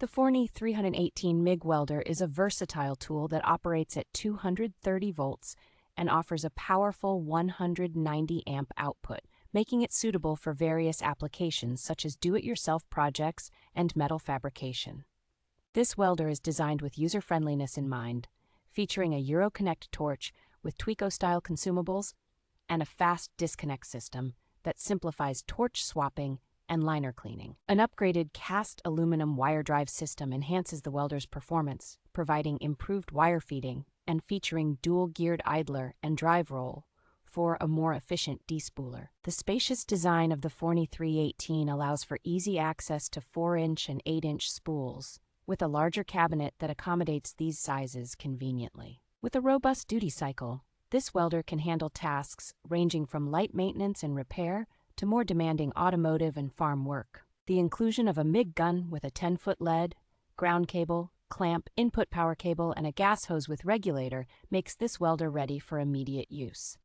The Forney 318 MIG Welder is a versatile tool that operates at 230 volts and offers a powerful 190 amp output, making it suitable for various applications such as do-it-yourself projects and metal fabrication. This welder is designed with user-friendliness in mind, featuring a Euroconnect torch with Tweco-style consumables and a fast disconnect system that simplifies torch swapping and liner cleaning. An upgraded cast aluminum wire drive system enhances the welder's performance, providing improved wire feeding and featuring dual-geared idler and drive roll for a more efficient de-spooler. The spacious design of the Forney 318 allows for easy access to 4-inch and 8-inch spools, with a larger cabinet that accommodates these sizes conveniently. With a robust duty cycle, this welder can handle tasks ranging from light maintenance and repair to more demanding automotive and farm work. The inclusion of a MIG gun with a 10-foot lead, ground cable, clamp, input power cable, and a gas hose with regulator makes this welder ready for immediate use.